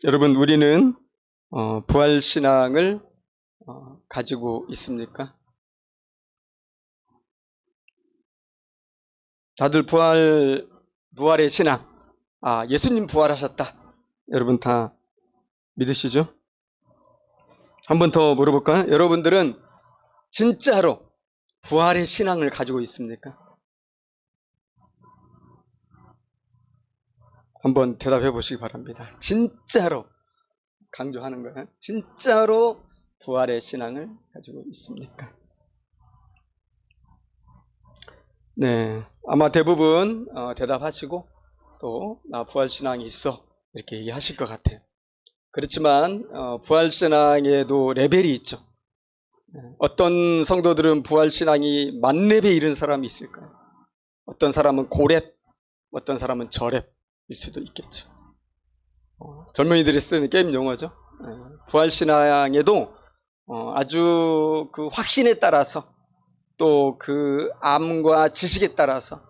여러분, 우리는 부활신앙을 가지고 있습니까? 다들 부활의 신앙, 예수님 부활하셨다. 여러분 다 믿으시죠? 한 번 더 물어볼까요? 여러분들은 진짜로 부활의 신앙을 가지고 있습니까? 한번 대답해 보시기 바랍니다. 진짜로 강조하는 거예요. 진짜로 부활의 신앙을 가지고 있습니까? 네, 아마 대부분 대답하시고 또 나 부활 신앙이 있어 이렇게 얘기하실 것 같아요. 그렇지만 부활 신앙에도 레벨이 있죠. 어떤 성도들은 부활 신앙이 만렙에 이른 사람이 있을까요? 어떤 사람은 고렙, 어떤 사람은 저렙일 수도 있겠죠. 젊은이들이 쓰는 게임 용어죠. 부활 신앙에도 아주 그 확신에 따라서 또 그 암과 지식에 따라서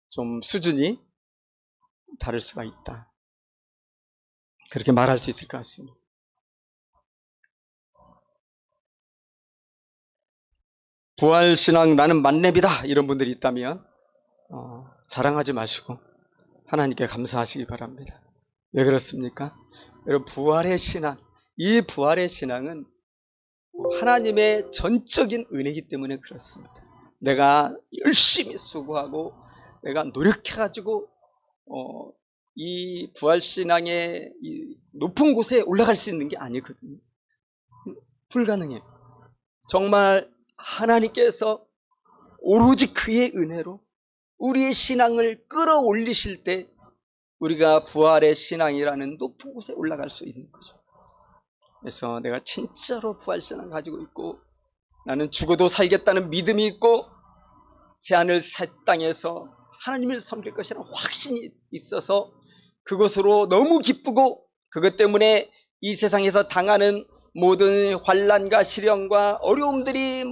좀 수준이 다를 수가 있다. 그렇게 말할 수 있을 것 같습니다. 부활신앙 나는 만렙이다 이런 분들이 있다면 자랑하지 마시고 하나님께 감사하시기 바랍니다. 왜 그렇습니까? 여러분, 부활의 신앙, 이 부활의 신앙은 하나님의 전적인 은혜이기 때문에 그렇습니다. 내가 열심히 수고하고 내가 노력해가지고 이 부활신앙의 이 높은 곳에 올라갈 수 있는 게 아니거든요. 불가능해요. 정말 하나님께서 오로지 그의 은혜로 우리의 신앙을 끌어올리실 때 우리가 부활의 신앙이라는 높은 곳에 올라갈 수 있는 거죠. 그래서 내가 진짜로 부활신앙 가지고 있고 나는 죽어도 살겠다는 믿음이 있고 새하늘 새 땅에서 하나님을 섬길 것이라는 확신이 있어서 그것으로 너무 기쁘고 그것 때문에 이 세상에서 당하는 모든 환난과 시련과 어려움들이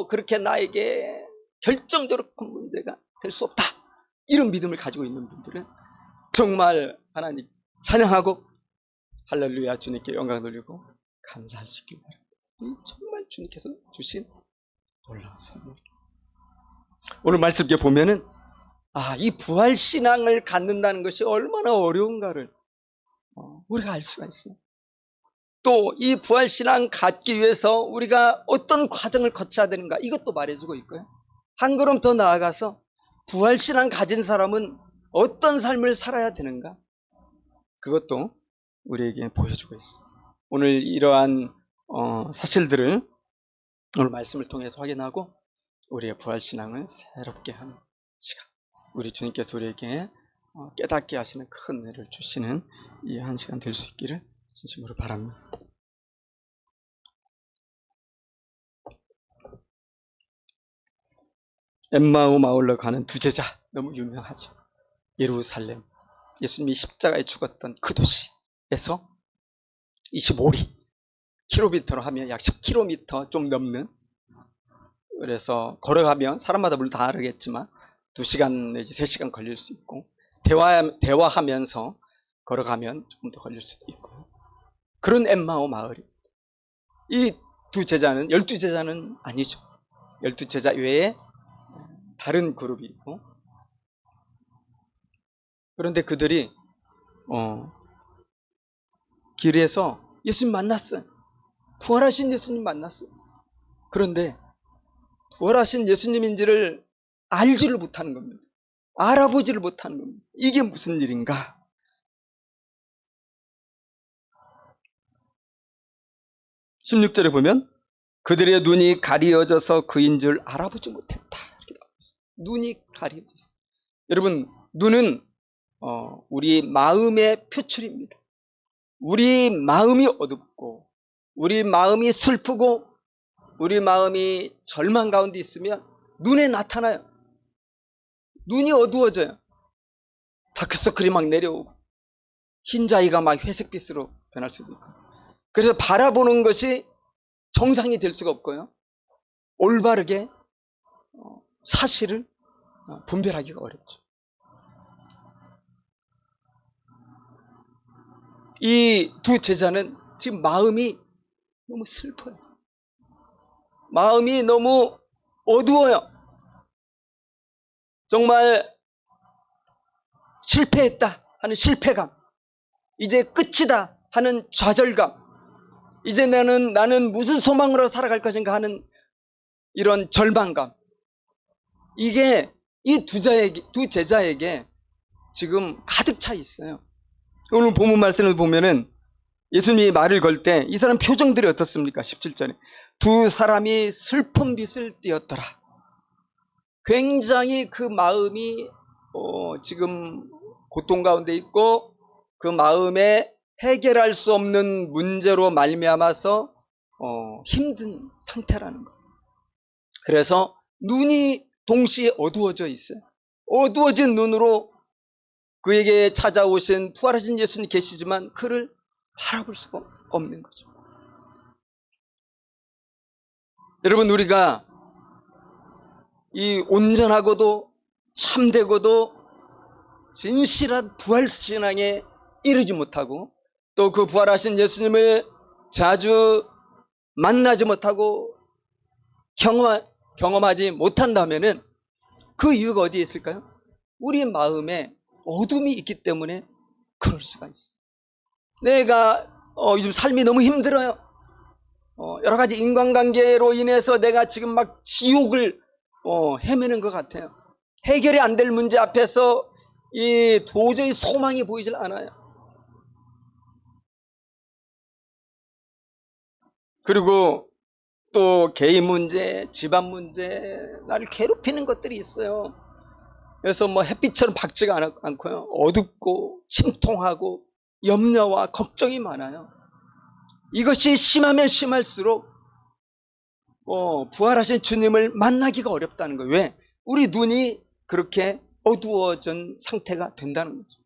그렇게 나에게 결정적으로 큰 문제가 될 수 없다. 이런 믿음을 가지고 있는 분들은 정말 하나님 찬양하고 할렐루야 주님께 영광 돌리고 감사하시기 바랍니다. 정말 주님께서 주신 놀라운 선물. 오늘 말씀 이렇게 보면은 이 부활신앙을 갖는다는 것이 얼마나 어려운가를 우리가 알 수가 있어요. 또 이 부활신앙 갖기 위해서 우리가 어떤 과정을 거쳐야 되는가 이것도 말해주고 있고요. 한 걸음 더 나아가서 부활신앙 가진 사람은 어떤 삶을 살아야 되는가 그것도 우리에게 보여주고 있어요. 오늘 이러한 사실들을 오늘 말씀을 통해서 확인하고 우리의 부활신앙을 새롭게 하는 시간, 우리 주님께서 우리에게 깨닫게 하시는 큰 은혜를 주시는 이 한 시간 될 수 있기를 진심으로 바랍니다. 엠마오 마을로 가는 두 제자, 너무 유명하죠. 예루살렘, 예수님이 십자가에 죽었던 그 도시에서 25리, 킬로미터로 하면 약 10km 좀 넘는, 그래서 걸어가면 사람마다 물론 다르겠지만 2시간 내지 3시간 걸릴 수 있고 대화하면서 걸어가면 조금 더 걸릴 수도 있고 그런 엠마오 마을이, 이 두 제자는 12제자는 아니죠. 12제자 외에 다른 그룹이 있고, 그런데 그들이 길에서 예수님 만났어요. 부활하신 예수님 만났어요. 그런데 부활하신 예수님인지를 알지를 못하는 겁니다. 알아보지를 못하는 겁니다. 이게 무슨 일인가? 16절에 보면 그들의 눈이 가리어져서 그인 줄 알아보지 못했다. 이렇게 나옵니다. 눈이 가리어졌어요. 여러분, 눈은 우리 마음의 표출입니다. 우리 마음이 어둡고 우리 마음이 슬프고 우리 마음이 절망 가운데 있으면 눈에 나타나요. 눈이 어두워져요. 다크서클이 막 내려오고 흰자위가 막 회색빛으로 변할 수도 있고, 그래서 바라보는 것이 정상이 될 수가 없고요. 올바르게 사실을 분별하기가 어렵죠. 이 두 제자는 지금 마음이 너무 슬퍼요. 마음이 너무 어두워요. 정말 실패했다 하는 실패감, 이제 끝이다 하는 좌절감, 이제 나는 무슨 소망으로 살아갈 것인가 하는 이런 절망감, 이게 이 두 제자에게 지금 가득 차 있어요. 오늘 본문 말씀을 보면은 예수님이 말을 걸 때 이 사람 표정들이 어떻습니까? 17절에 두 사람이 슬픈 빛을 띠었더라. 굉장히 그 마음이 지금 고통 가운데 있고 그 마음에 해결할 수 없는 문제로 말미암아서 힘든 상태라는 거예요. 그래서 눈이 동시에 어두워져 있어요. 어두워진 눈으로 그에게 찾아오신 부활하신 예수님 계시지만 그를 바라볼 수가 없는 거죠. 여러분, 우리가 이 온전하고도 참되고도 진실한 부활신앙에 이르지 못하고 또 그 부활하신 예수님을 자주 만나지 못하고 경험하지 못한다면은 그 이유가 어디에 있을까요? 우리 마음에 어둠이 있기 때문에 그럴 수가 있어요. 내가 요즘 삶이 너무 힘들어요. 여러 가지 인간관계로 인해서 내가 지금 막 지옥을 헤매는 것 같아요. 해결이 안 될 문제 앞에서 도저히 소망이 보이질 않아요. 그리고 또 개인 문제, 집안 문제, 나를 괴롭히는 것들이 있어요. 그래서 뭐 햇빛처럼 밝지가 않고요. 어둡고 침통하고 염려와 걱정이 많아요. 이것이 심하면 심할수록 부활하신 주님을 만나기가 어렵다는 거예요. 왜? 우리 눈이 그렇게 어두워진 상태가 된다는 거죠.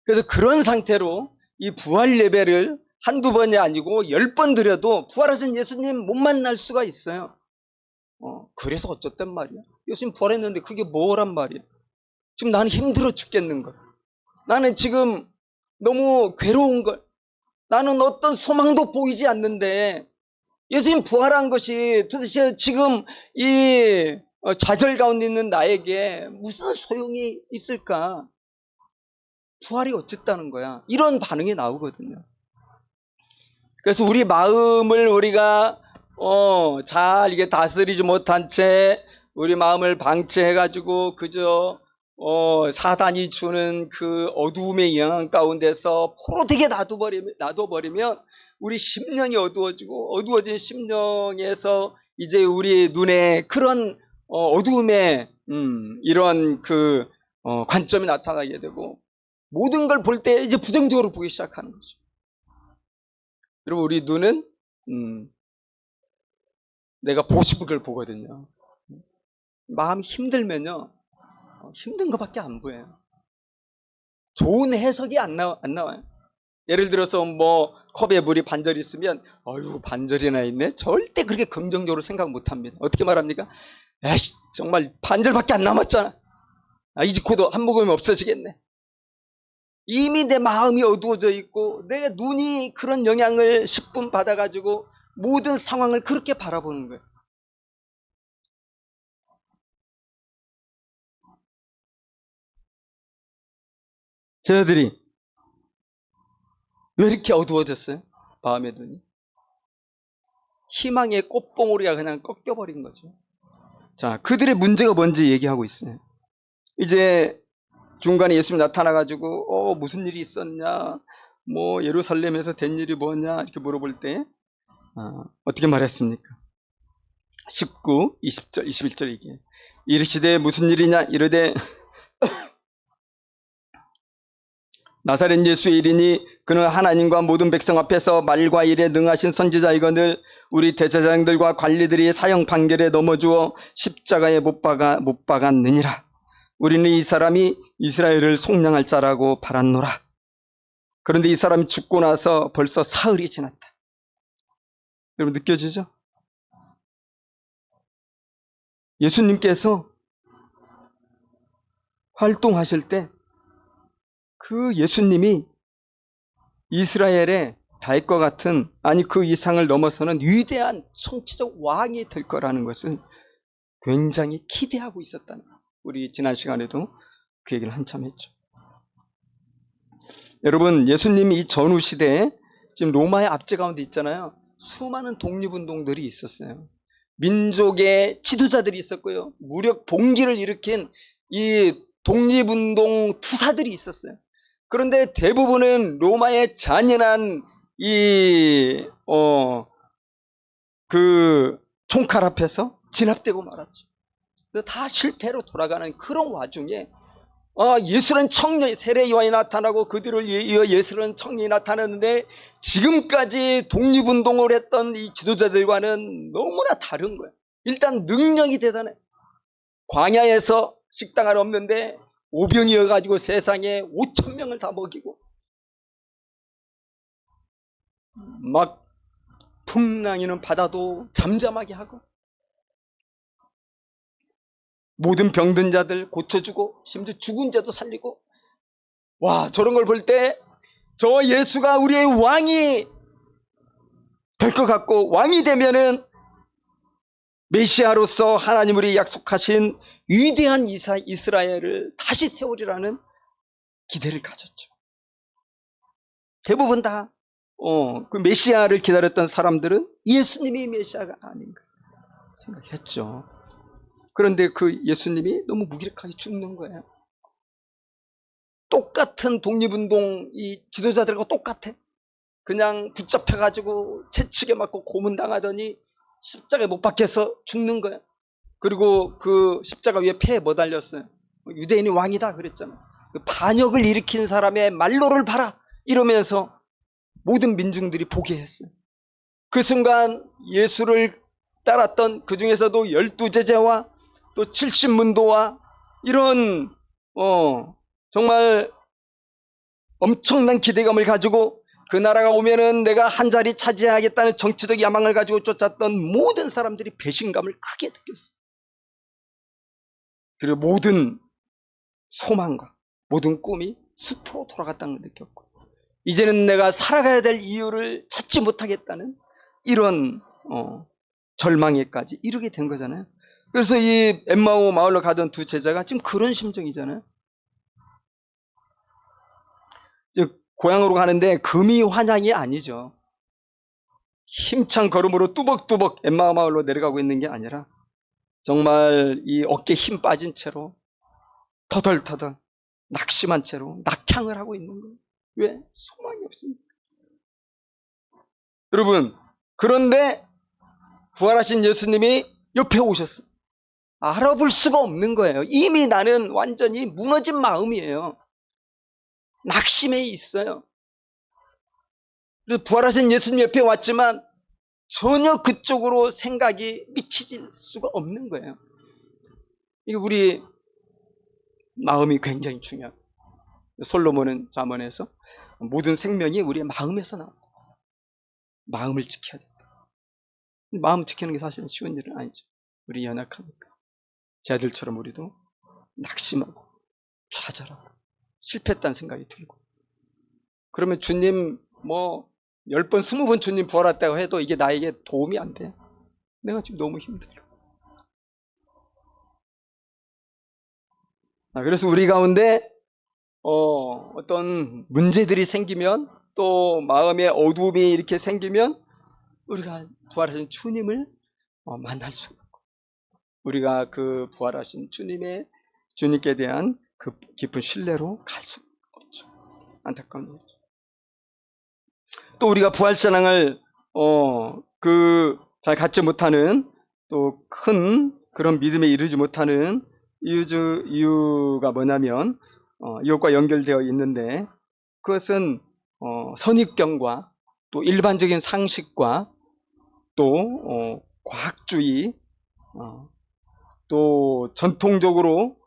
그래서 그런 상태로 이 부활 예배를 한두 번이 아니고 10번 드려도 부활하신 예수님 못 만날 수가 있어요. 그래서 어쨌단 말이야. 예수님 부활했는데 그게 뭐란 말이야. 지금 나는 힘들어 죽겠는 걸. 나는 지금 너무 괴로운 걸. 나는 어떤 소망도 보이지 않는데 예수님 부활한 것이 도대체 지금 이 좌절 가운데 있는 나에게 무슨 소용이 있을까? 부활이 어쨌다는 거야. 이런 반응이 나오거든요. 그래서 우리 마음을 우리가 잘 이게 다스리지 못한 채 우리 마음을 방치해가지고 그저 사단이 주는 그 어두움의 영향 가운데서 포로되게 놔둬버리면 우리 심령이 어두워진 심령에서 이제 우리 눈에 그런 어두움의 이런 그 관점이 나타나게 되고 모든 걸 볼 때 이제 부정적으로 보기 시작하는 거죠. 여러분, 우리 눈은 내가 보고 싶은 걸 보거든요. 마음이 힘들면요, 힘든 것밖에 안 보여요. 좋은 해석이 안 나와요. 예를 들어서 뭐 컵에 물이 반절이 있으면 어휴 반절이나 있네. 절대 그렇게 긍정적으로 생각 못합니다. 어떻게 말합니까? 에이 정말 반절밖에 안 남았잖아. 이제 곧 한 모금이 없어지겠네. 이미 내 마음이 어두워져 있고 내 눈이 그런 영향을 10분 받아가지고 모든 상황을 그렇게 바라보는 거예요. 저들이 왜 이렇게 어두워졌어요? 마음의 눈이. 희망의 꽃봉오리가 그냥 꺾여버린 거죠. 자, 그들의 문제가 뭔지 얘기하고 있어요. 이제 중간에 예수님이 나타나가지고 무슨 일이 있었냐, 뭐 예루살렘에서 된 일이 뭐냐 이렇게 물어볼 때 어떻게 말했습니까? 19, 20절, 21절 얘기해요. 이르시되 무슨 일이냐 이르되 나사렛 예수의 일이니 그는 하나님과 모든 백성 앞에서 말과 일에 능하신 선지자이거늘 우리 대제사장들과 관리들이 사형 판결에 넘어주어 십자가에 못 박았느니라. 우리는 이 사람이 이스라엘을 속량할 자라고 바랐노라. 그런데 이 사람이 죽고 나서 벌써 사흘이 지났다. 여러분 느껴지죠? 예수님께서 활동하실 때 그 예수님이 이스라엘의 다윗과 같은, 아니 그 이상을 넘어서는 위대한 정치적 왕이 될 거라는 것을 굉장히 기대하고 있었다는 거예요. 우리 지난 시간에도 그 얘기를 한참 했죠. 여러분, 예수님이 이 전후 시대에 지금 로마의 압제 가운데 있잖아요. 수많은 독립운동들이 있었어요. 민족의 지도자들이 있었고요. 무력 봉기를 일으킨 이 독립운동 투사들이 있었어요. 그런데 대부분은 로마의 잔인한 그 총칼 앞에서 진압되고 말았죠. 다 실패로 돌아가는 그런 와중에 예수는 청년, 세례 요한이 나타나고 그 뒤를 이어 예수는 청년이 나타났는데 지금까지 독립운동을 했던 이 지도자들과는 너무나 다른 거예요. 일단 능력이 대단해. 광야에서 식당 하나 없는데 오병이어가지고 세상에 5,000명을 다 먹이고 막 풍랑이는 바다도 잠잠하게 하고 모든 병든 자들 고쳐주고 심지어 죽은 자도 살리고, 와, 저런 걸 볼 때 저 예수가 우리의 왕이 될 것 같고, 왕이 되면은 메시아로서 하나님 우리 약속하신 위대한 이스라엘을 다시 세우리라는 기대를 가졌죠. 대부분 다 그 메시아를 기다렸던 사람들은 예수님이 메시아가 아닌가 생각했죠. 그런데 그 예수님이 너무 무기력하게 죽는 거예요. 똑같은 독립운동 이 지도자들과 똑같아. 그냥 붙잡혀가지고 채찍에 맞고 고문당하더니 십자가에 못 박혀서 죽는 거예요. 그리고 그 십자가 위에 폐에 뭐 달렸어요? 유대인이 왕이다 그랬잖아요. 반역을 일으킨 사람의 말로를 봐라 이러면서 모든 민중들이 보게 했어요. 그 순간 예수를 따랐던 그 중에서도 12제자와 또 70문도와 이런 정말 엄청난 기대감을 가지고 그 나라가 오면은 내가 한 자리 차지하겠다는 정치적 야망을 가지고 쫓았던 모든 사람들이 배신감을 크게 느꼈어요. 그리고 모든 소망과 모든 꿈이 숲으로 돌아갔다는 걸 느꼈고, 이제는 내가 살아가야 될 이유를 찾지 못하겠다는 이런 절망에까지 이르게 된 거잖아요. 그래서 이 엠마오 마을로 가던 두 제자가 지금 그런 심정이잖아요. 즉 고향으로 가는데 금이 환향이 아니죠. 힘찬 걸음으로 뚜벅뚜벅 엠마오 마을로 내려가고 있는 게 아니라 정말 이 어깨에 힘 빠진 채로 터덜터덜 낙심한 채로 낙향을 하고 있는 거예요. 왜? 소망이 없습니다. 여러분, 그런데 부활하신 예수님이 옆에 오셨어요. 알아볼 수가 없는 거예요. 이미 나는 완전히 무너진 마음이에요. 낙심해 있어요. 그래서 부활하신 예수님 옆에 왔지만 전혀 그쪽으로 생각이 미치질 수가 없는 거예요. 이게 우리 마음이 굉장히 중요해요. 솔로몬은 잠언에서 모든 생명이 우리의 마음에서 나옵니다. 마음을 지켜야 된다. 마음 지키는 게 사실은 쉬운 일은 아니죠. 우리 연약하니까. 쟤들처럼 우리도 낙심하고 좌절하고 실패했다는 생각이 들고, 그러면 주님 10번 20번 주님 부활했다고 해도 이게 나에게 도움이 안 돼. 내가 지금 너무 힘들어. 그래서 우리 가운데 어떤 문제들이 생기면, 또 마음의 어두움이 이렇게 생기면 우리가 부활하신 주님을 만날 수가 없고, 우리가 그 부활하신 주님께 대한 그 깊은 신뢰로 갈 수 없죠. 안타까운 일이죠. 또 우리가 부활신앙을 잘 갖지 못하는, 또 큰 그런 믿음에 이르지 못하는 이유가 뭐냐면 이것과 연결되어 있는데, 그것은 선입견과 또 일반적인 상식과 또 과학주의, 또 전통적으로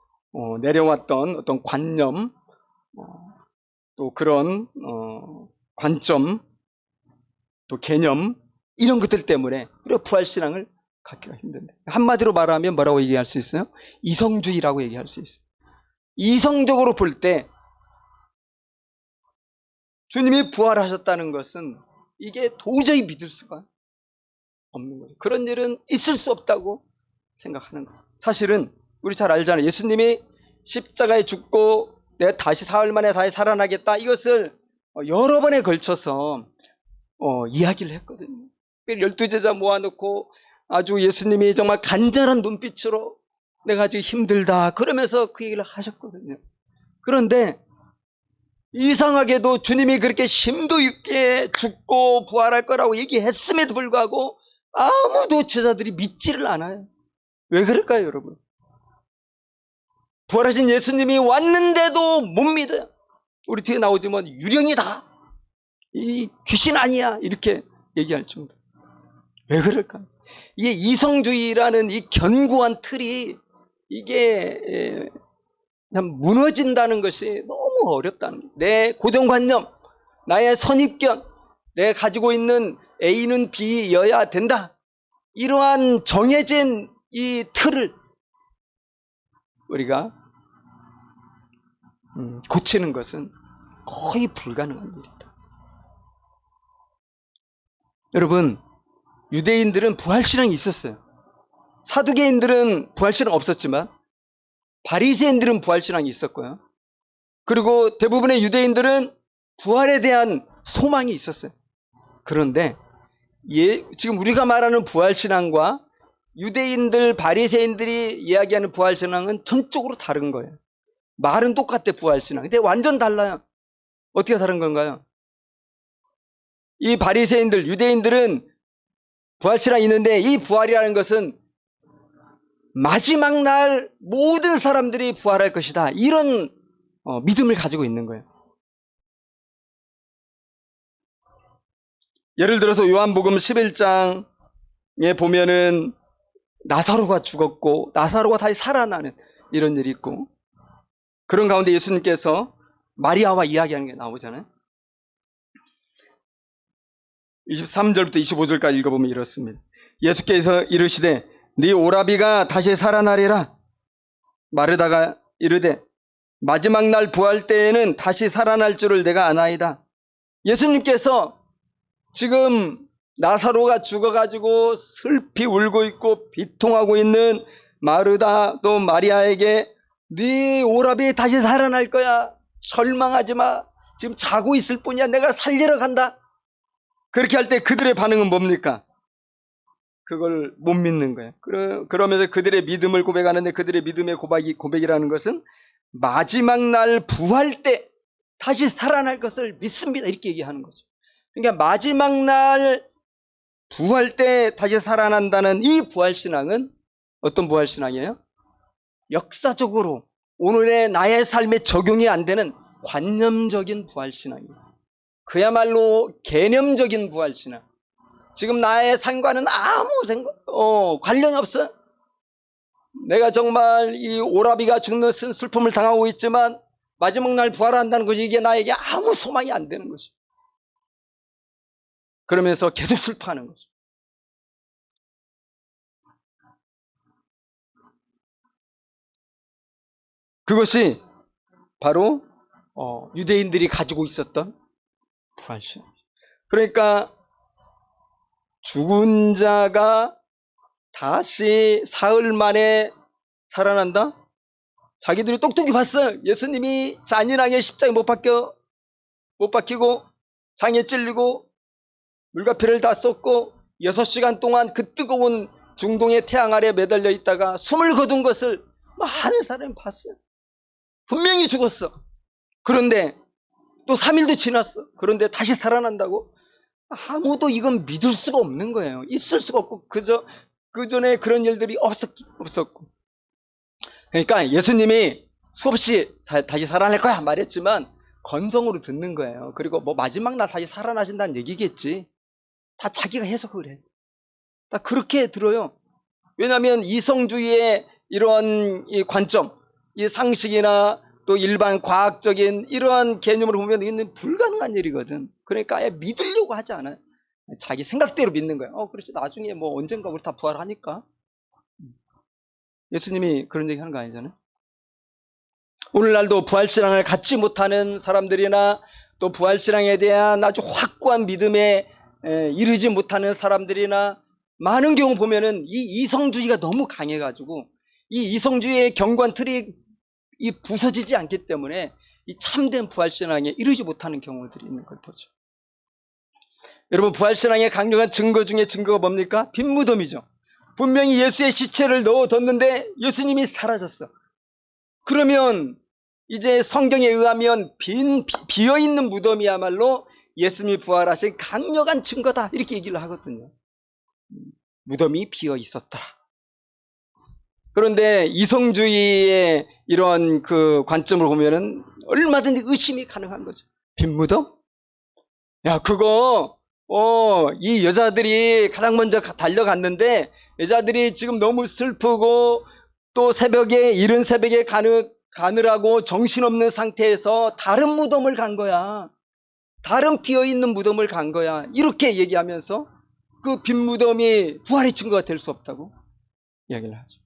내려왔던 어떤 관념, 또 그런 관점, 또 개념, 이런 것들 때문에 우리가 부활신앙을 갖기가 힘든데, 한마디로 말하면 뭐라고 얘기할 수 있어요? 이성주의라고 얘기할 수 있어요. 이성적으로 볼 때 주님이 부활하셨다는 것은 이게 도저히 믿을 수가 없는 거죠. 그런 일은 있을 수 없다고 생각하는 거예요. 사실은 우리 잘 알잖아요. 예수님이 십자가에 죽고 내가 다시 사흘 만에 다시 살아나겠다, 이것을 여러 번에 걸쳐서 이야기를 했거든요. 12제자 모아놓고 아주 예수님이 정말 간절한 눈빛으로 내가 지금 힘들다 그러면서 그 얘기를 하셨거든요. 그런데 이상하게도 주님이 그렇게 심도 있게 죽고 부활할 거라고 얘기했음에도 불구하고 아무도 제자들이 믿지를 않아요. 왜 그럴까요, 여러분? 부활하신 예수님이 왔는데도 못 믿어요. 우리 뒤에 나오지만 유령이다, 이 귀신 아니야, 이렇게 얘기할 정도. 왜 그럴까? 이게 이성주의라는 이 견고한 틀이 이게 그냥 무너진다는 것이 너무 어렵다는 거예요. 내 고정관념, 나의 선입견, 내가 가지고 있는 A는 B여야 된다, 이러한 정해진 이 틀을 우리가 고치는 것은 거의 불가능한 일이다. 여러분, 유대인들은 부활신앙이 있었어요. 사두개인들은 부활신앙 없었지만 바리새인들은 부활신앙이 있었고요. 그리고 대부분의 유대인들은 부활에 대한 소망이 있었어요. 그런데 지금 우리가 말하는 부활신앙과 유대인들, 바리새인들이 이야기하는 부활신앙은 전적으로 다른 거예요. 말은 똑같대, 부활신앙. 근데 완전 달라요. 어떻게 다른 건가요? 이 바리새인들, 유대인들은 부활신앙이 있는데 이 부활이라는 것은 마지막 날 모든 사람들이 부활할 것이다, 이런 믿음을 가지고 있는 거예요. 예를 들어서 요한복음 11장에 보면은 나사로가 죽었고 나사로가 다시 살아나는 이런 일이 있고, 그런 가운데 예수님께서 마리아와 이야기하는 게 나오잖아요. 23절부터 25절까지 읽어보면 이렇습니다. 예수께서 이르시되 네 오라비가 다시 살아나리라. 마르다가 이르되 마지막 날 부활 때에는 다시 살아날 줄을 내가 아나이다. 예수님께서 지금 나사로가 죽어가지고 슬피 울고 있고 비통하고 있는 마르다 또 마리아에게 네 오라비 다시 살아날 거야, 절망하지 마, 지금 자고 있을 뿐이야, 내가 살리러 간다, 그렇게 할 때 그들의 반응은 뭡니까? 그걸 못 믿는 거예요. 그러면서 그들의 믿음을 고백하는데, 그들의 믿음의 고백이라는 것은 마지막 날 부활 때 다시 살아날 것을 믿습니다, 이렇게 얘기하는 거죠. 그러니까 마지막 날 부활 때 다시 살아난다는 이 부활신앙은 어떤 부활신앙이에요? 역사적으로 오늘의 나의 삶에 적용이 안 되는 관념적인 부활신앙이에요. 그야말로 개념적인 부활신앙. 지금 나의 삶과는 아무 관련이 없어. 내가 정말 이 오라비가 죽는 슬픔을 당하고 있지만 마지막 날 부활한다는 것이 이게 나에게 아무 소망이 안 되는 것이죠. 그러면서 계속 슬퍼하는 거죠. 그것이 바로 유대인들이 가지고 있었던 부활신앙. 그러니까 죽은 자가 다시 사흘 만에 살아난다? 자기들이 똑똑히 봤어요. 예수님이 잔인하게 십자가에 못 박히고 장에 찔리고 물과피를 다 썼고 6시간 동안 그 뜨거운 중동의 태양 아래 매달려 있다가 숨을 거둔 것을 많은 사람이 봤어요. 분명히 죽었어. 그런데 또 3일도 지났어. 그런데 다시 살아난다고? 아무도 이건 믿을 수가 없는 거예요. 있을 수가 없고 그 전에 그런 일들이 없었고. 그러니까 예수님이 수없이 다시 살아날 거야 말했지만 건성으로 듣는 거예요. 그리고 뭐 마지막 날 다시 살아나신다는 얘기겠지. 다 자기가 해석을 해. 다 그렇게 들어요. 왜냐하면 이성주의의 이런 이 관점, 이 상식이나 또 일반 과학적인 이러한 개념으로 보면 이건 불가능한 일이거든. 그러니까 아예 믿으려고 하지 않아요. 자기 생각대로 믿는 거예요. 그렇지, 나중에 뭐 언젠가 우리 다 부활하니까. 예수님이 그런 얘기 하는 거 아니잖아요. 오늘날도 부활신앙을 갖지 못하는 사람들이나 또 부활신앙에 대한 아주 확고한 믿음에 이르지 못하는 사람들이나 많은 경우 보면은 이 이성주의가 너무 강해가지고 이 이성주의의 경관 틀이 부서지지 않기 때문에 이 참된 부활신앙에 이르지 못하는 경우들이 있는 걸 보죠. 여러분, 부활신앙의 강력한 증거 중에 증거가 뭡니까? 빈무덤이죠. 분명히 예수의 시체를 넣어뒀는데 예수님이 사라졌어. 그러면 이제 성경에 의하면 비어있는 무덤이야말로 예수님이 부활하신 강력한 증거다, 이렇게 얘기를 하거든요. 무덤이 비어 있었더라. 그런데 이성주의의 이런 그 관점을 보면은 얼마든지 의심이 가능한 거죠. 빈무덤? 야, 그거 이 여자들이 가장 먼저 달려갔는데 여자들이 지금 너무 슬프고 또 이른 새벽에 가느라고 정신없는 상태에서 다른 무덤을 간 거야. 다른 비어있는 무덤을 간 거야. 이렇게 얘기하면서 그 빈 무덤이 부활의 증거가 될 수 없다고 이야기를 하죠.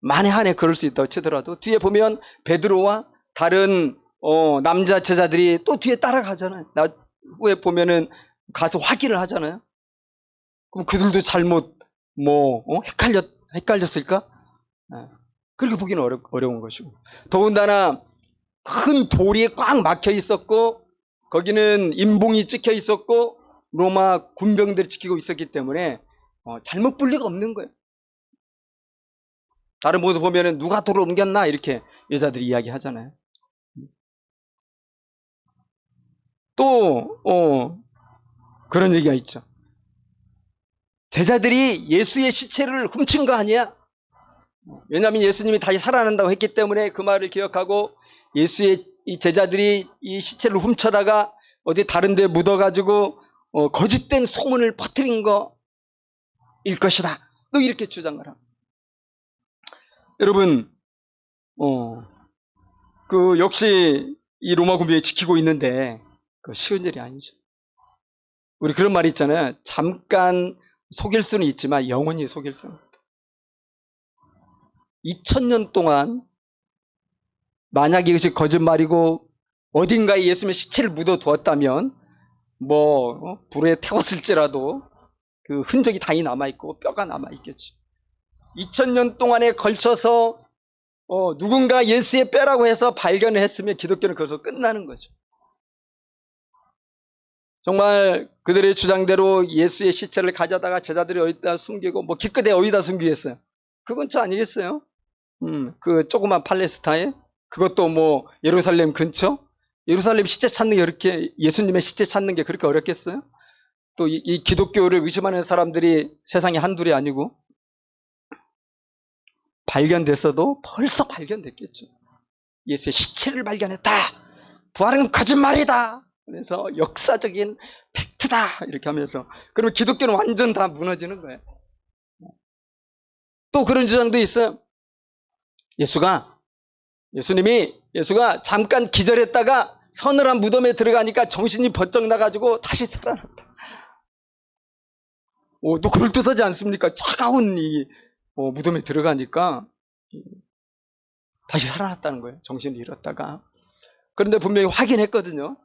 만에 한해 그럴 수 있다고 치더라도 뒤에 보면 베드로와 다른 남자 제자들이 또 뒤에 따라가잖아요. 후에 보면은 가서 확인을 하잖아요. 그럼 그들도 잘못 헷갈렸을까? 그렇게 보기는 어려운 것이고, 더군다나 큰 돌이 꽉 막혀 있었고 거기는 임봉이 찍혀 있었고 로마 군병들이 지키고 있었기 때문에 잘못 볼 리가 없는 거예요. 다른 곳에 보면은 누가 돌을 옮겼나 이렇게 여자들이 이야기하잖아요. 또 그런 얘기가 있죠. 제자들이 예수의 시체를 훔친 거 아니야? 왜냐하면 예수님이 다시 살아난다고 했기 때문에 그 말을 기억하고 예수의 이 제자들이 이 시체를 훔쳐다가 어디 다른 데 묻어가지고 거짓된 소문을 퍼뜨린 거일 것이다, 또 이렇게 주장을 합니다. 여러분, 그 역시 이 로마 군병이 지키고 있는데 그 쉬운 일이 아니죠. 우리 그런 말이 있잖아요. 잠깐 속일 수는 있지만 영원히 속일 수는 없다. 2000년 동안 만약 이것이 거짓말이고 어딘가에 예수님의 시체를 묻어두었다면 불에 태웠을지라도 그 흔적이 당연히 남아있고 뼈가 남아있겠죠. 2000년 동안에 걸쳐서 누군가 예수의 뼈라고 해서 발견을 했으면 기독교는 거기서 끝나는 거죠. 정말 그들의 주장대로 예수의 시체를 가져다가 제자들이 어디다 숨기고 기껏해 어디다 숨기겠어요? 그 근처 아니겠어요? 그 조그만 팔레스타인, 그것도 예루살렘 근처? 예루살렘 시체 찾는 게 그렇게, 예수님의 시체 찾는 게 그렇게 어렵겠어요? 또 이 기독교를 의심하는 사람들이 세상에 한둘이 아니고, 발견됐어도 벌써 발견됐겠죠. 예수의 시체를 발견했다. 부활은 거짓말이다. 그래서 역사적인 팩트다, 이렇게 하면서, 그러면 기독교는 완전 다 무너지는 거예요. 또 그런 주장도 있어요. 예수가 잠깐 기절했다가 서늘한 무덤에 들어가니까 정신이 번쩍 나가지고 다시 살아났다. 또 그럴듯하지 않습니까? 차가운 이 무덤에 들어가니까 다시 살아났다는 거예요. 정신을 잃었다가. 그런데 분명히 확인했거든요.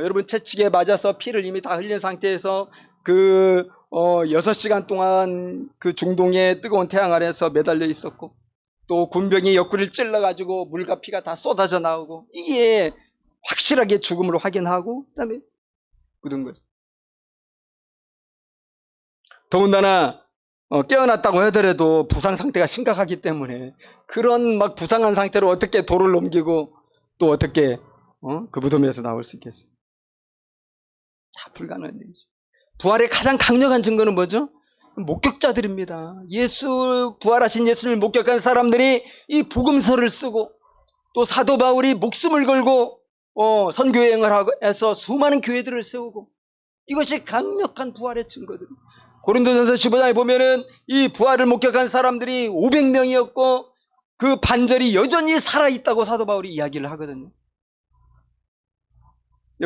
여러분, 채찍에 맞아서 피를 이미 다 흘린 상태에서 6시간 동안 그 중동의 뜨거운 태양 아래에서 매달려 있었고, 또 군병이 옆구리를 찔러가지고 물과 피가 다 쏟아져 나오고, 이게 확실하게 죽음을 확인하고 그 다음에 묻은 거죠. 더군다나 깨어났다고 하더라도 부상 상태가 심각하기 때문에 그런 부상한 상태로 어떻게 돌을 넘기고 또 어떻게 그 무덤에서 나올 수 있겠어요? 자, 불가능한 일이죠. 부활의 가장 강력한 증거는 뭐죠? 목격자들입니다. 부활하신 예수님을 목격한 사람들이 이 복음서를 쓰고, 또 사도 바울이 목숨을 걸고 선교여행을 해서 수많은 교회들을 세우고, 이것이 강력한 부활의 증거들. 고린도전서 15장에 보면은 이 부활을 목격한 사람들이 500명이었고 그 반절이 여전히 살아있다고 사도 바울이 이야기를 하거든요.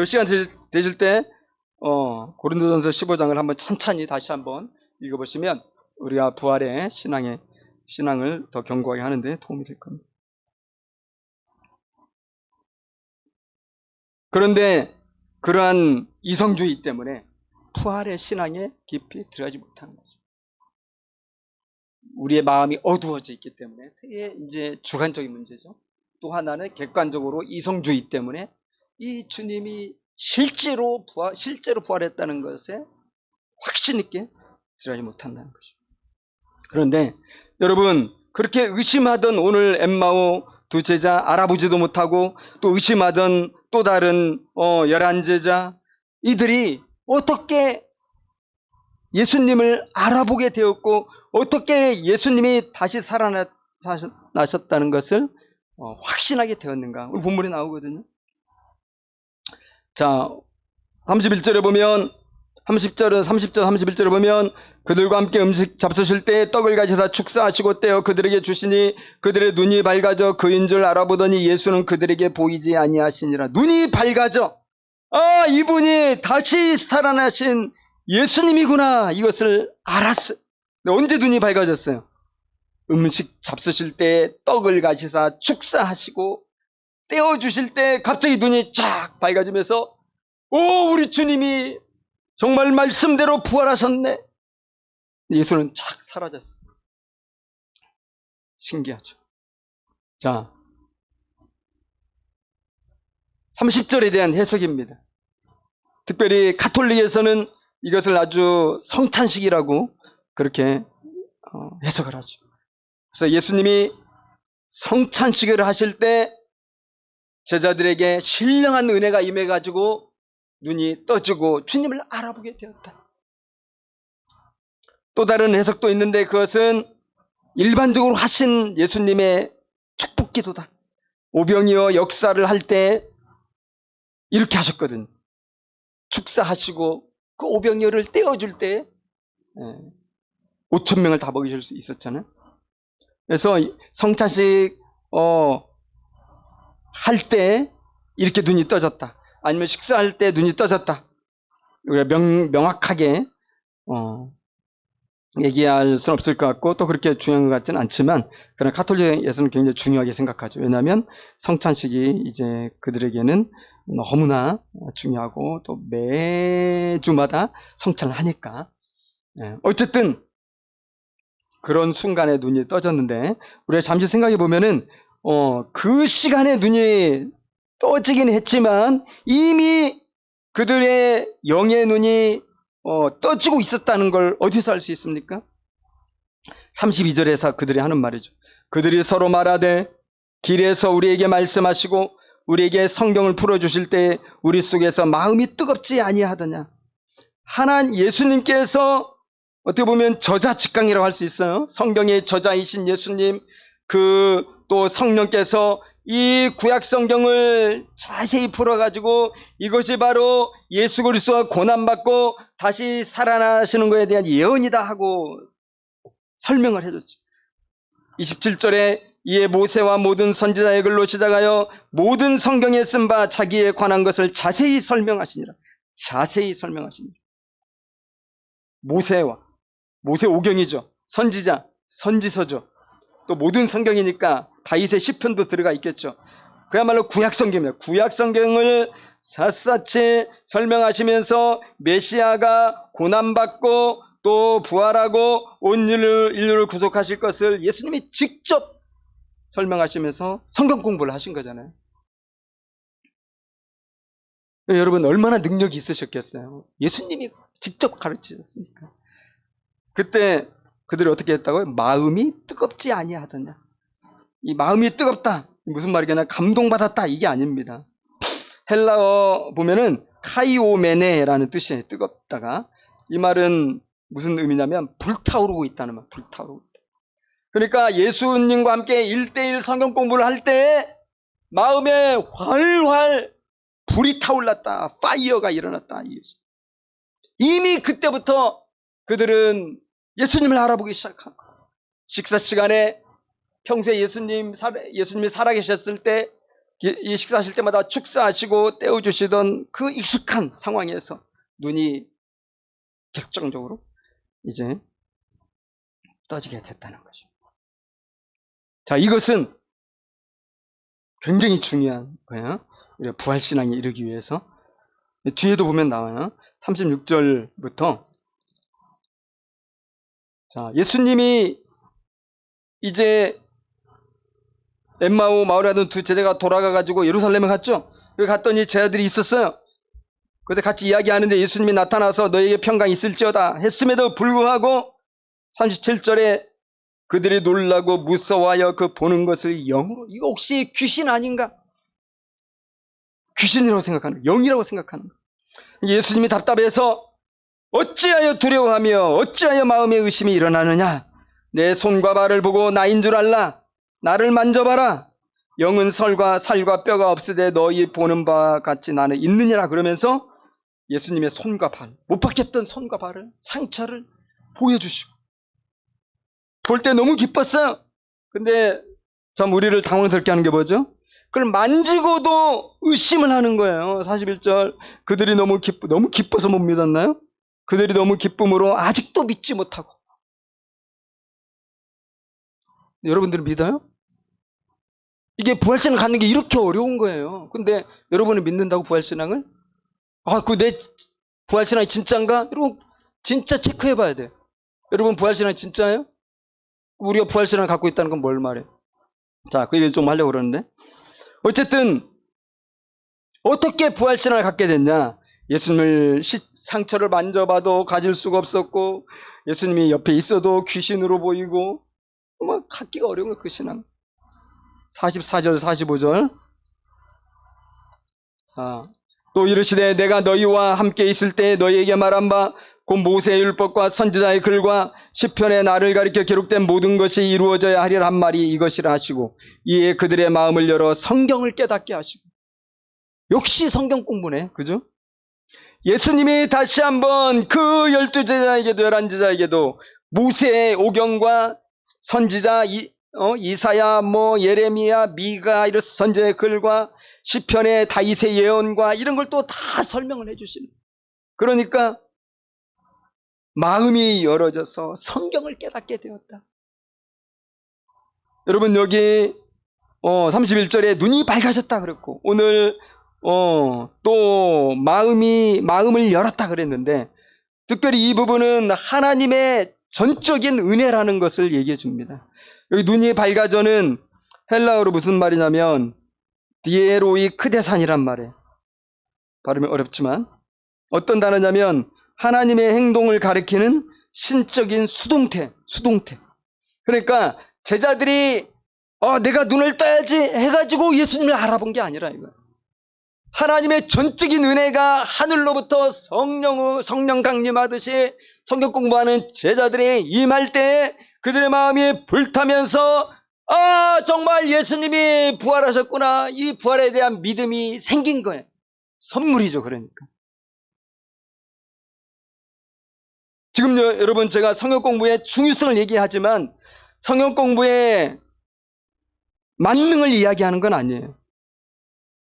시간 되실 때 고린도전서 15장을 한번 천천히 다시 한번 읽어보시면 우리가 부활의 신앙을 더 견고하게 하는 데 도움이 될 겁니다. 그런데 그러한 이성주의 때문에 부활의 신앙에 깊이 들어가지 못하는 거죠. 우리의 마음이 어두워져 있기 때문에 그게 이제 주관적인 문제죠. 또 하나는 객관적으로 이성주의 때문에 이 주님이 실제로 부활했다는 것에 확신 있게 들어가지 못한다는 거죠. 그런데 여러분, 그렇게 의심하던 오늘 엠마오 두 제자, 알아보지도 못하고 또 의심하던 또 다른 11제자, 이들이 어떻게 예수님을 알아보게 되었고 어떻게 예수님이 다시 살아나셨다는 것을 확신하게 되었는가. 우리 본문에 나오거든요. 자, 31절에 보면 30절, 31절에 보면 그들과 함께 음식 잡수실 때 떡을 가지사 축사하시고 떼어 그들에게 주시니 그들의 눈이 밝아져 그인 줄 알아보더니 예수는 그들에게 보이지 아니하시니라. 눈이 밝아져, 아, 이분이 다시 살아나신 예수님이구나, 이것을 알았어요. 언제 눈이 밝아졌어요? 음식 잡수실 때 떡을 가지사 축사하시고 떼어주실 때 갑자기 눈이 쫙 밝아지면서, 오, 우리 주님이 정말 말씀대로 부활하셨네. 예수는 쫙 사라졌어요. 신기하죠. 자, 30절에 대한 해석입니다. 특별히 가톨릭에서는 이것을 아주 성찬식이라고 그렇게 해석을 하죠. 그래서 예수님이 성찬식을 하실 때 제자들에게 신령한 은혜가 임해가지고 눈이 떠지고 주님을 알아보게 되었다. 또 다른 해석도 있는데 그것은 일반적으로 하신 예수님의 축복 기도다. 오병이어 역사를 할 때 이렇게 하셨거든. 축사하시고 그 오병이어를 떼어줄 때 5,000명을 다 먹이실 수 있었잖아요. 그래서 성찬식 할 때 이렇게 눈이 떠졌다. 아니면 식사할 때 눈이 떠졌다. 우리가 명확하게 얘기할 수는 없을 것 같고 또 그렇게 중요한 것 같지는 않지만, 그러나 가톨릭에서는 굉장히 중요하게 생각하죠. 왜냐하면 성찬식이 이제 그들에게는 너무나 중요하고 또 매주마다 성찬을 하니까. 어쨌든 그런 순간에 눈이 떠졌는데, 우리가 잠시 생각해 보면은 그 시간에 눈이 떠지긴 했지만 이미 그들의 영의 눈이 떠지고 있었다는 걸 어디서 알 수 있습니까? 32절에서 그들이 하는 말이죠. 그들이 서로 말하되 길에서 우리에게 말씀하시고 우리에게 성경을 풀어주실 때 우리 속에서 마음이 뜨겁지 아니하더냐. 하나님 예수님께서 어떻게 보면 저자 직강이라고 할 수 있어요. 성경의 저자이신 예수님, 또 성령께서 이 구약 성경을 자세히 풀어가지고 이것이 바로 예수 그리스도가 고난받고 다시 살아나시는 것에 대한 예언이다 하고 설명을 해줬죠. 27절에 이에 모세와 모든 선지자의 글로 시작하여 모든 성경에 쓴 바 자기에 관한 것을 자세히 설명하시니라. 자세히 설명하시니라. 모세 오경이죠. 선지자, 선지서죠. 또 모든 성경이니까 다윗의 시편도 들어가 있겠죠. 그야말로 구약 성경입니다. 구약 성경을 샅샅이 설명하시면서 메시아가 고난받고 또 부활하고 온 인류를 구속하실 것을 예수님이 직접 설명하시면서 성경 공부를 하신 거잖아요. 여러분, 얼마나 능력이 있으셨겠어요. 예수님이 직접 가르치셨으니까. 그때 그들이 어떻게 했다고요? 마음이 뜨겁지 아니하더냐. 이 마음이 뜨겁다, 무슨 말이겠나, 감동받았다, 이게 아닙니다. 헬라어 보면은 카이오메네라는 뜻이에요. 뜨겁다가. 이 말은 무슨 의미냐면 불타오르고 있다는 말. 불타오르고 있다. 그러니까 예수님과 함께 1대1 성경 공부를 할 때 마음에 활활 불이 타올랐다. 파이어가 일어났다. 이미 그때부터 그들은 예수님을 알아보기 시작한 거예요. 식사 시간에 평소에 예수님이 살아계셨을 때 이 식사하실 때마다 축사하시고 떼어주시던 그 익숙한 상황에서 눈이 결정적으로 이제 떠지게 됐다는 거죠. 자, 이것은 굉장히 중요한 거예요. 부활신앙에 이르기 위해서. 뒤에도 보면 나와요. 36절부터. 자, 예수님이 이제 엠마오 마을에 하던 두 제자가 돌아가가지고 예루살렘에 갔죠. 여기 갔더니 제자들이 있었어요. 그래서 같이 이야기하는데 예수님이 나타나서 너에게 평강이 있을지어다 했음에도 불구하고 37절에 그들이 놀라고 무서워하여 그 보는 것을 영으로, 이거 혹시 귀신 아닌가? 귀신이라고 생각하는, 영이라고 생각하는. 예수님이 답답해서 어찌하여 두려워하며 어찌하여 마음에 의심이 일어나느냐? 내 손과 발을 보고 나인 줄 알라. 나를 만져봐라. 영은 살과 뼈가 없으되 너희 보는 바와 같이 나는 있느니라. 그러면서 예수님의 손과 발, 못 받겠던 손과 발을, 상처를 보여주시고 볼 때 너무 기뻤어요. 근데 참 우리를 당황스럽게 하는 게 뭐죠? 그걸 만지고도 의심을 하는 거예요. 41절 그들이 너무 기뻐서 못 믿었나요? 그들이 너무 기쁨으로 아직도 믿지 못하고. 여러분들은 믿어요? 이게 부활신앙을 갖는 게 이렇게 어려운 거예요. 근데 여러분은 믿는다고 부활신앙을? 내 부활신앙이 진짜인가? 여러분 진짜 체크해 봐야 돼. 여러분 부활신앙이 진짜예요? 우리가 부활신앙을 갖고 있다는 건 뭘 말해? 자, 그 얘기 좀 하려고 그러는데. 어쨌든 어떻게 부활신앙을 갖게 됐냐? 예수님을 상처를 만져봐도 가질 수가 없었고 예수님이 옆에 있어도 귀신으로 보이고 갖기가 어려운 거예요, 그 신앙. 44절 45절 또 이르시되 내가 너희와 함께 있을 때 너희에게 말한 바 곧 모세의 율법과 선지자의 글과 시편에 나를 가리켜 기록된 모든 것이 이루어져야 하리라 한 말이 이것이라 하시고 이에 그들의 마음을 열어 성경을 깨닫게 하시고. 역시 성경 공부네, 그죠? 예수님이 다시 한번 그 12제자에게도 11제자에게도 모세의 오경과 선지자 이사야, 예레미야, 미가 이런 선지자의 글과 시편의 다윗의 예언과 이런 걸 또 다 설명을 해주시는. 그러니까 마음이 열어져서 성경을 깨닫게 되었다. 여러분 여기 31절에 눈이 밝아졌다 그랬고 오늘 또 마음을 열었다 그랬는데 특별히 이 부분은 하나님의 전적인 은혜라는 것을 얘기해 줍니다. 여기 눈이 밝아져는 헬라어로 무슨 말이냐면 디에로이 크데산이란 말이에요. 발음이 어렵지만 어떤 단어냐면 하나님의 행동을 가리키는 신적인 수동태. 그러니까 제자들이 내가 눈을 떠야지 해가지고 예수님을 알아본 게 아니라 이거예요. 하나님의 전적인 은혜가 하늘로부터 성령 강림하듯이 성경 공부하는 제자들이 임할 때 그들의 마음이 불타면서 정말 예수님이 부활하셨구나. 이 부활에 대한 믿음이 생긴 거예요. 선물이죠. 그러니까. 지금 여러분 제가 성경 공부의 중요성을 얘기하지만 성경 공부의 만능을 이야기하는 건 아니에요.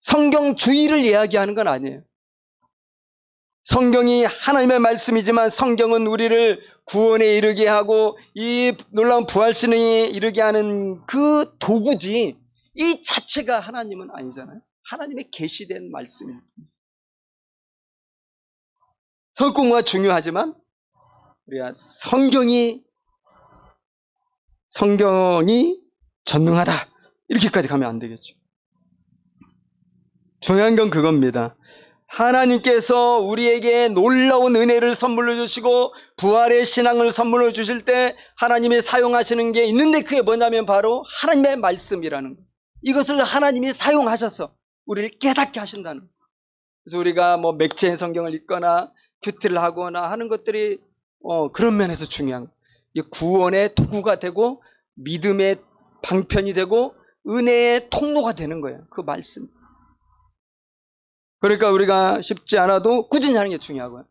성경주의를 이야기하는 건 아니에요. 성경이 하나님의 말씀이지만 성경은 우리를 구원에 이르게 하고 이 놀라운 부활신에 이르게 하는 그 도구지 이 자체가 하나님은 아니잖아요. 하나님의 계시된 말씀입니다. 성경 공부가 중요하지만 우리가 성경이 전능하다 이렇게까지 가면 안 되겠죠. 중요한 건 그겁니다. 하나님께서 우리에게 놀라운 은혜를 선물로 주시고 부활의 신앙을 선물로 주실 때 하나님이 사용하시는 게 있는데 그게 뭐냐면 바로 하나님의 말씀이라는 거예요. 이것을 하나님이 사용하셔서 우리를 깨닫게 하신다는 거예요. 그래서 우리가 맥체의 성경을 읽거나 큐티를 하거나 하는 것들이 그런 면에서 중요한 거예요. 구원의 도구가 되고 믿음의 방편이 되고 은혜의 통로가 되는 거예요. 그 말씀. 그러니까 우리가 쉽지 않아도 꾸준히 하는 게 중요하고요.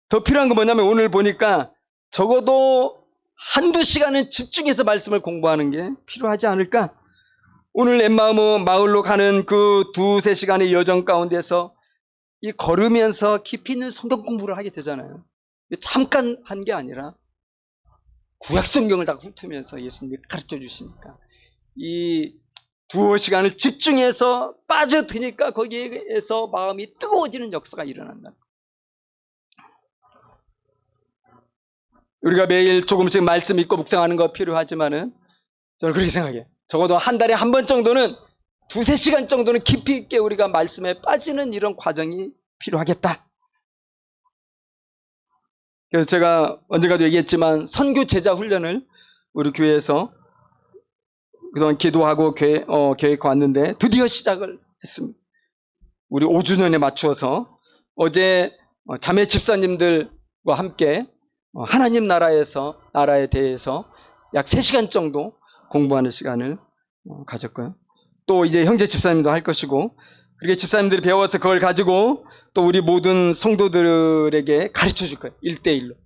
더 필요한 건 뭐냐면 오늘 보니까 적어도 한두 시간은 집중해서 말씀을 공부하는 게 필요하지 않을까? 오늘 엠마오 마을로 가는 그 2-3시간의 여정 가운데서 이 걸으면서 깊이 있는 성경 공부를 하게 되잖아요. 잠깐 한 게 아니라 구약 성경을 다 훑으면서 예수님이 가르쳐 주시니까 이 두어 시간을 집중해서 빠져드니까 거기에서 마음이 뜨거워지는 역사가 일어난다. 우리가 매일 조금씩 말씀 읽고 묵상하는 거 필요하지만은 저는 그렇게 생각해요. 적어도 한 달에 한 번 정도는 두세 시간 정도는 깊이 있게 우리가 말씀에 빠지는 이런 과정이 필요하겠다. 그래서 제가 언젠가도 얘기했지만 선교 제자 훈련을 우리 교회에서 그동안 기도하고 계획해 왔는데 드디어 시작을 했습니다. 우리 5주년에 맞추어서 어제 자매 집사님들과 함께 하나님 나라에 대해서 약 3시간 정도 공부하는 시간을 가졌고요. 또 이제 형제 집사님도 할 것이고, 그렇게 집사님들이 배워서 그걸 가지고 또 우리 모든 성도들에게 가르쳐 줄 거예요. 1대1로.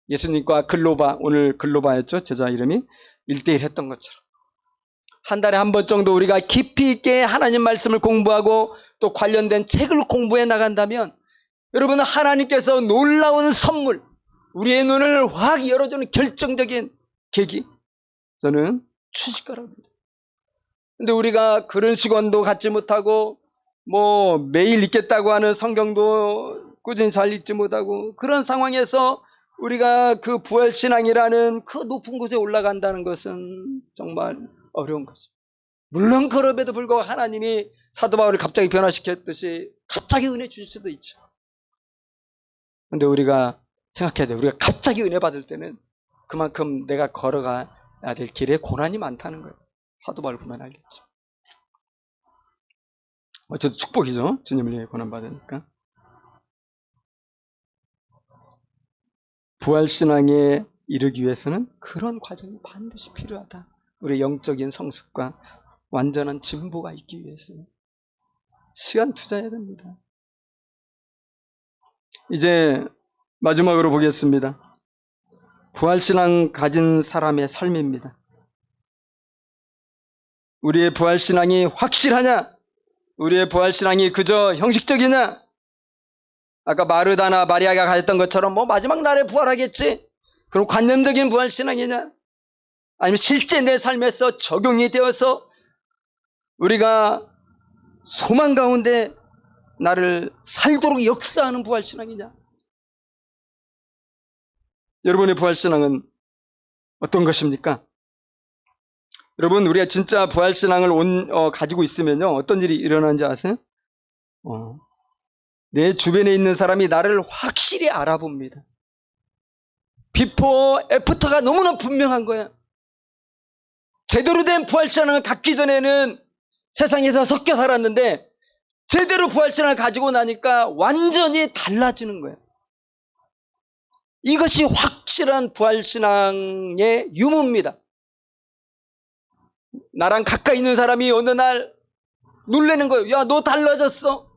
예수님과 글로바, 오늘 글로바였죠. 제자 이름이 1대1 했던 것처럼. 한 달에 한 번 정도 우리가 깊이 있게 하나님 말씀을 공부하고 또 관련된 책을 공부해 나간다면 여러분, 하나님께서 놀라운 선물, 우리의 눈을 확 열어주는 결정적인 계기, 저는 주실 거라고 합니다. 근데 우리가 그런 시간도 갖지 못하고 뭐 매일 읽겠다고 하는 성경도 꾸준히 잘 읽지 못하고 그런 상황에서 우리가 그 부활신앙이라는 그 높은 곳에 올라간다는 것은 정말 어려운 것입니다. 물론 그럼에도 불구하고 하나님이 사도 바울을 갑자기 변화시켰듯이 갑자기 은혜 주실 수도 있죠. 근데 우리가 생각해야 돼요. 우리가 갑자기 은혜 받을 때는 그만큼 내가 걸어가야 될 길에 고난이 많다는 거예요. 사도 바울 보면 알겠죠. 어쨌든 축복이죠. 주님을 위해 고난 받으니까. 부활신앙에 이르기 위해서는 그런 과정이 반드시 필요하다. 우리의 영적인 성숙과 완전한 진보가 있기 위해서는 시간 투자해야 됩니다. 이제 마지막으로 보겠습니다. 부활신앙 가진 사람의 삶입니다. 우리의 부활신앙이 확실하냐? 우리의 부활신앙이 그저 형식적이냐? 아까 마르다나 마리아가 가졌던 것처럼 뭐 마지막 날에 부활하겠지? 그럼 관념적인 부활신앙이냐? 아니면 실제 내 삶에서 적용이 되어서 우리가 소망 가운데 나를 살도록 역사하는 부활신앙이냐? 여러분의 부활신앙은 어떤 것입니까? 여러분, 우리가 진짜 부활신앙을 가지고 있으면요, 어떤 일이 일어나는지 아세요? 내 주변에 있는 사람이 나를 확실히 알아봅니다. 비포, 애프터가 너무나 분명한 거야. 제대로 된 부활신앙을 갖기 전에는 세상에서 섞여 살았는데 제대로 부활신앙을 가지고 나니까 완전히 달라지는 거예요. 이것이 확실한 부활신앙의 유무입니다. 나랑 가까이 있는 사람이 어느 날 놀라는 거예요. 야, 너 달라졌어?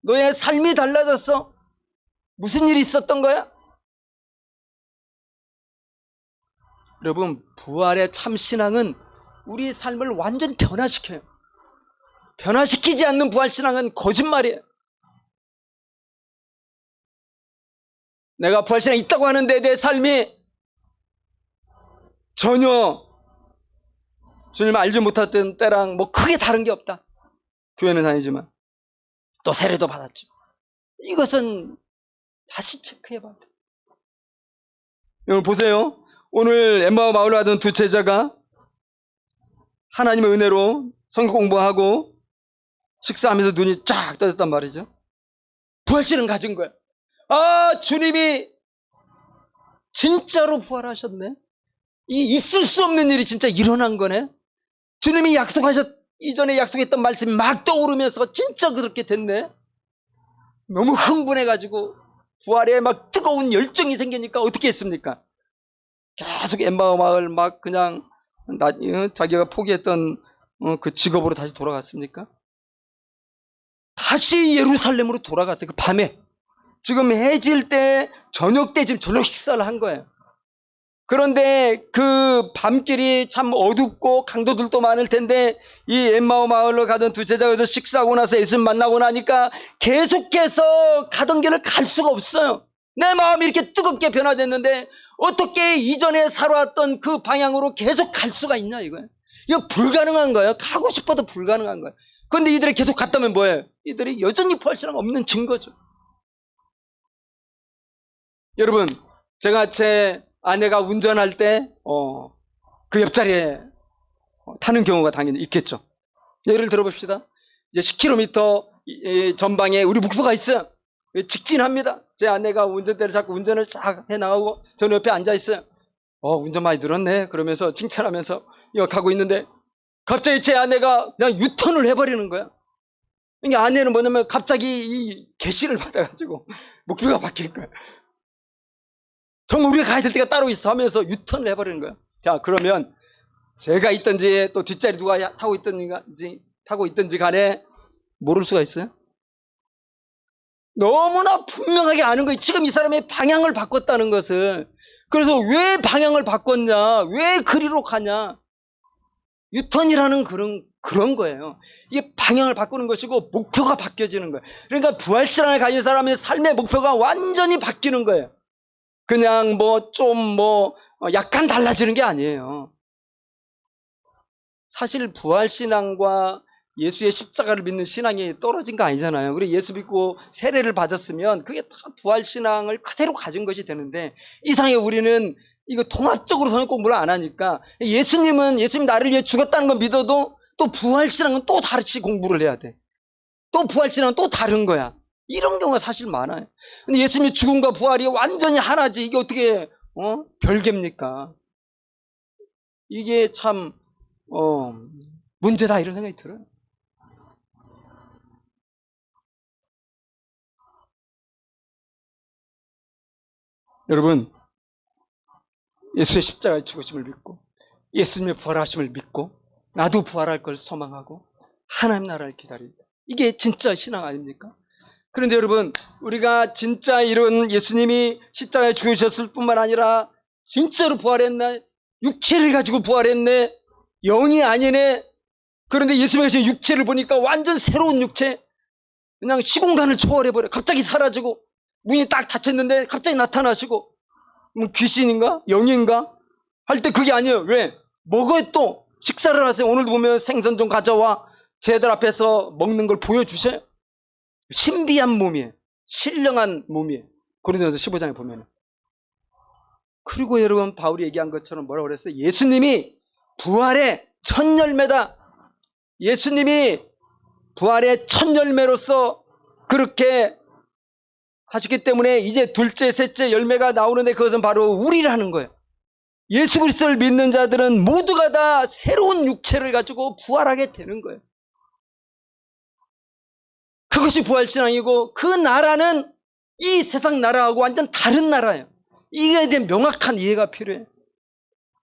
너의 삶이 달라졌어? 무슨 일이 있었던 거야? 여러분, 부활의 참신앙은 우리 삶을 완전히 변화시켜요. 변화시키지 않는 부활신앙은 거짓말이에요. 내가 부활신앙이 있다고 하는데 내 삶이 전혀 주님을 알지 못했던 때랑 뭐 크게 다른 게 없다. 교회는 다니지만 또 세례도 받았죠. 이것은 다시 체크해봐야 돼. 여러분 보세요. 오늘 엠마오 마을로 가던 두 제자가 하나님의 은혜로 성경 공부하고 식사하면서 눈이 쫙 떠졌단 말이죠. 부활신은 가진 거야. 아, 주님이 진짜로 부활하셨네. 이 있을 수 없는 일이 진짜 일어난 거네. 주님이 이전에 약속했던 말씀이 막 떠오르면서 진짜 그렇게 됐네. 너무 흥분해가지고 부활에 막 뜨거운 열정이 생기니까 어떻게 했습니까? 계속 엠마오 마을 막 그냥 자기가 포기했던 그 직업으로 다시 돌아갔습니까? 다시 예루살렘으로 돌아갔어요. 그 밤에. 지금 해질 때, 저녁 때 지금 저녁 식사를 한 거예요. 그런데 그 밤길이 참 어둡고 강도들도 많을 텐데 이 엠마오 마을로 가던 두 제자가 식사하고 나서 예수님 만나고 나니까 계속해서 가던 길을 갈 수가 없어요. 내 마음이 이렇게 뜨겁게 변화됐는데 어떻게 이전에 살아왔던 그 방향으로 계속 갈 수가 있냐 이거예요. 이거 불가능한 거예요. 가고 싶어도 불가능한 거예요. 그런데 이들이 계속 갔다면 뭐예요? 이들이 여전히 부활신앙 없는 증거죠. 여러분, 제가 제 아내가 운전할 때 그 옆자리에 타는 경우가 당연히 있겠죠. 예를 들어봅시다. 이제 10km 전방에 우리 목표가 있어요. 직진합니다. 제 아내가 운전대를 잡고 운전을 쫙 해나가고 저는 옆에 앉아있어요. 운전 많이 늘었네 그러면서 칭찬하면서 가고 있는데 갑자기 제 아내가 그냥 유턴을 해버리는 거야. 그러니까 아내는 뭐냐면 갑자기 이 계시를 받아가지고 목표가 바뀐 거야. 정말 우리가 가야 될 때가 따로 있어 하면서 유턴을 해버리는 거야. 자, 그러면 제가 있든지 또 뒷자리 누가 타고 있든지 간에 모를 수가 있어요? 너무나 분명하게 아는 거예요. 지금 이 사람의 방향을 바꿨다는 것을. 그래서 왜 방향을 바꿨냐? 왜 그리로 가냐? 유턴이라는 그런 거예요. 이게 방향을 바꾸는 것이고 목표가 바뀌어지는 거예요. 그러니까 부활신앙을 가진 사람의 삶의 목표가 완전히 바뀌는 거예요. 그냥 약간 달라지는 게 아니에요. 사실 부활신앙과 예수의 십자가를 믿는 신앙이 떨어진 거 아니잖아요. 그리고 예수 믿고 세례를 받았으면 그게 다 부활신앙을 그대로 가진 것이 되는데 이상하게 우리는 이거 통합적으로 성경 공부를 안 하니까 예수님 나를 위해 죽었다는 걸 믿어도 또 부활신앙은 또 다르게 공부를 해야 돼. 또 부활신앙은 또 다른 거야. 이런 경우가 사실 많아요. 근데 예수님의 죽음과 부활이 완전히 하나지 이게 어떻게 별개입니까? 이게 참 문제다 이런 생각이 들어요. 여러분, 예수의 십자가의 죽으심을 믿고 예수님의 부활하심을 믿고 나도 부활할 걸 소망하고 하나님 나라를 기다린다. 이게 진짜 신앙 아닙니까? 그런데 여러분, 우리가 진짜 이런 예수님이 십자가에 죽으셨을 뿐만 아니라 진짜로 부활했네, 육체를 가지고 부활했네, 영이 아니네. 그런데 예수님이 가신 육체를 보니까 완전 새로운 육체, 그냥 시공간을 초월해버려. 갑자기 사라지고 문이 딱 닫혔는데 갑자기 나타나시고 귀신인가? 영인가? 할 때 그게 아니에요. 왜? 먹어요 또. 식사를 하세요. 오늘도 보면 생선 좀 가져와. 쟤들 앞에서 먹는 걸 보여주세요. 신비한 몸이에요. 신령한 몸이에요. 고린도전서 15장에 보면. 그리고 여러분 바울이 얘기한 것처럼 뭐라고 그랬어요? 예수님이 부활의 첫 열매다. 예수님이 부활의 첫 열매로서 그렇게 하셨기 때문에 이제 둘째, 셋째 열매가 나오는데 그것은 바로 우리라는 거예요. 예수 그리스도를 믿는 자들은 모두가 다 새로운 육체를 가지고 부활하게 되는 거예요. 그것이 부활신앙이고 그 나라는 이 세상 나라하고 완전 다른 나라예요. 이거에 대한 명확한 이해가 필요해요.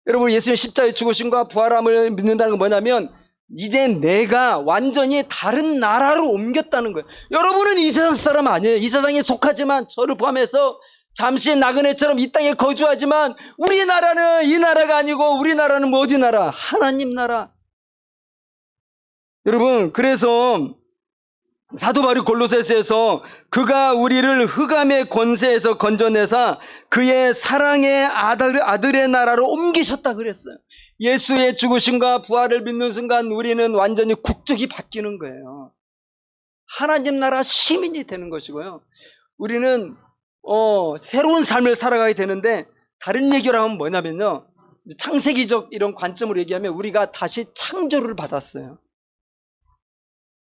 여러분, 예수님의 십자가의 죽으심과 부활함을 믿는다는 건 뭐냐면 이제 내가 완전히 다른 나라로 옮겼다는 거예요. 여러분은 이 세상 사람 아니에요. 이 세상에 속하지만 저를 포함해서 잠시 나그네처럼 이 땅에 거주하지만 우리나라는 이 나라가 아니고 우리나라는 뭐 어디 나라? 하나님 나라. 여러분, 그래서 사도 바울이 골로새서에서 그가 우리를 흑암의 권세에서 건져내사 그의 사랑의 아들의 나라로 옮기셨다 그랬어요. 예수의 죽으심과 부활을 믿는 순간 우리는 완전히 국적이 바뀌는 거예요. 하나님 나라 시민이 되는 것이고요. 우리는 새로운 삶을 살아가게 되는데 다른 얘기를 하면 뭐냐면요. 창세기적 이런 관점으로 얘기하면 우리가 다시 창조를 받았어요.